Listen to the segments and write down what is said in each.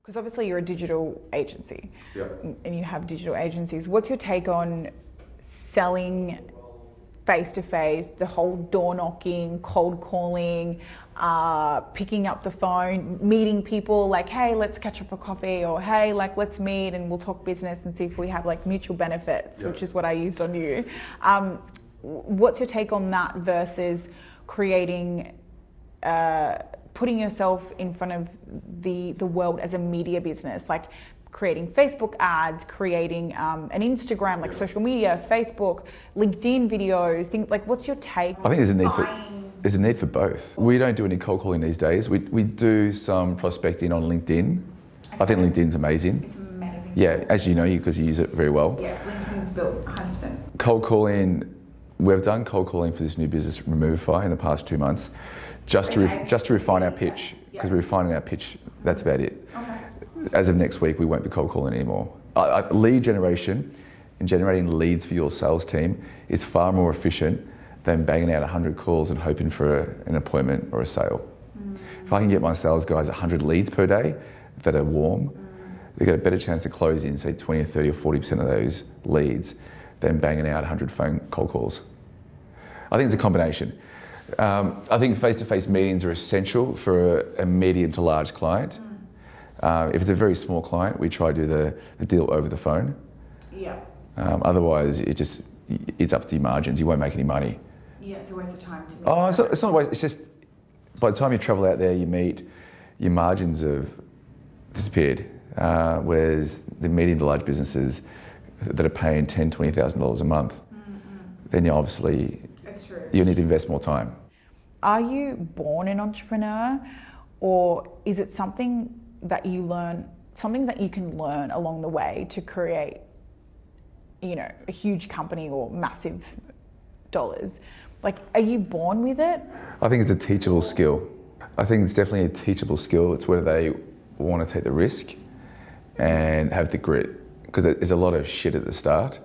Because obviously you're a digital agency, and you have digital agencies. What's your take on selling face-to-face, the whole door knocking, cold calling, picking up the phone, meeting people like, hey, let's catch up for coffee, or hey, like, let's meet and we'll talk business and see if we have like mutual benefits, which is what I used on you. What's your take on that versus creating, putting yourself in front of the world as a media business, like creating Facebook ads, creating an Instagram, like social media, Facebook, LinkedIn videos, things like, what's your take? I think there's a need for both. We don't do any cold calling these days. We do some prospecting on LinkedIn. Okay. I think LinkedIn's amazing. It's amazing. Yeah, as you know, because you use it very well. Yeah, LinkedIn's built 100%. Cold calling, we've done cold calling for this new business, Removify, in the past 2 months, just to refine our pitch, because we're refining our pitch. That's about it. Okay. As of next week, we won't be cold calling anymore. Lead generation and generating leads for your sales team is far more efficient than banging out 100 calls and hoping for an appointment or a sale. If I can get my sales guys 100 leads per day that are warm, they get a better chance of closing, say 20 or 30 or 40% of those leads than banging out 100 phone cold calls. I think it's a combination. I think face-to-face meetings are essential for a medium to large client. If it's a very small client, we try to do the deal over the phone. Yeah. Otherwise, it's up to your margins. You won't make any money. Yeah, it's a waste of time to me. Oh, it's not a waste. It's just by the time you travel out there, you meet, your margins have disappeared. Whereas the medium to large businesses that are paying $10,000, $20,000 a month, then you obviously you need to invest more time. Are you born an entrepreneur, or is it something that you learn, something that you can learn along the way to create, you know, a huge company or massive dollars? Like, are you born with it? I think it's a teachable skill. I think it's definitely a teachable skill. It's whether they want to take the risk and have the grit, because there's a lot of shit at the start.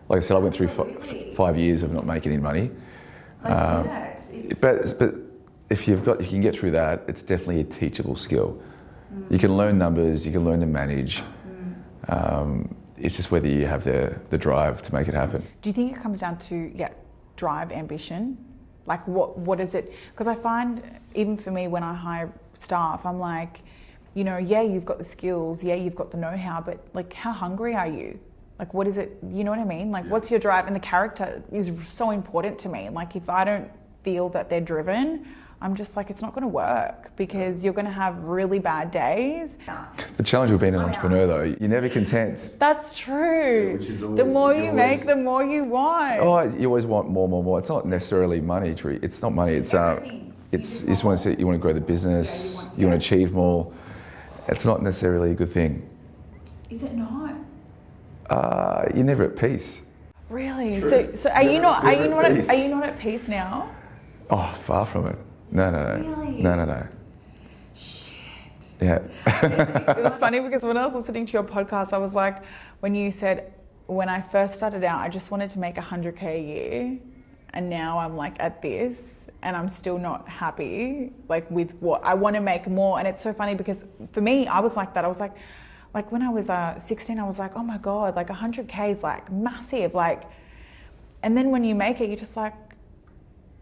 Like I said, I went through 5 years of not making any money. But if you can get through that, it's definitely a teachable skill. You can learn numbers, you can learn to manage. It's just whether you have the drive to make it happen. Do you think it comes down to drive, ambition? Like what is it? Because I find, even for me, when I hire staff, I'm like, you know, yeah, you've got the skills, yeah, you've got the know-how, but like, how hungry are you? Like, what is it? You know what I mean? Like, what's your drive? And the character is so important to me. Like, if I don't feel that they're driven, I'm just like, it's not going to work, because you're going to have really bad days. The challenge with being an entrepreneur, though, you're never content. That's true. The more you make, the more you want. Oh, you always want more. It's not necessarily monetary. It's not money. It's you just want to grow the business. You want to achieve more. It's not necessarily a good thing. Is it not? You're never at peace. Really? True. So are you not at peace now? Oh, far from it. No. Really? No. Shit. Yeah. It was funny because when I was listening to your podcast, I was like, when you said, when I first started out, I just wanted to make 100K a year, and now I'm like at this, and I'm still not happy, like with what I want to make more. And it's so funny because for me, I was like that. I was like when I was 16, I was like, oh my God, like 100K is like massive. Like, and then when you make it, you're just like,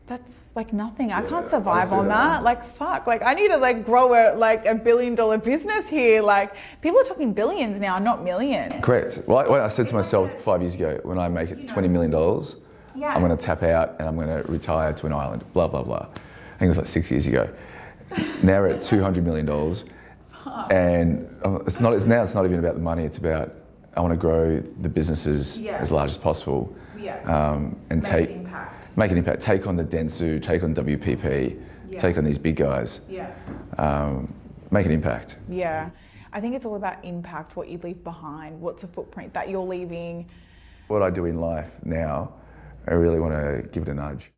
that's like nothing. I can't survive on that. Like, fuck, like I need to like grow a $1 billion business here. Like, people are talking billions now, not millions. Correct. Well, I said to myself 5 years ago, when I make it $20 million, I'm going to tap out and I'm going to retire to an island, blah, blah, blah. I think it was like 6 years ago. Now we're at $200 million. And it's not even about the money. It's about, I want to grow the businesses as large as possible. And make an impact. Take on the Dentsu, take on WPP, take on these big guys. Make an impact. Yeah. I think it's all about impact, what you leave behind, what's the footprint that you're leaving. What I do in life now, I really want to give it a nudge.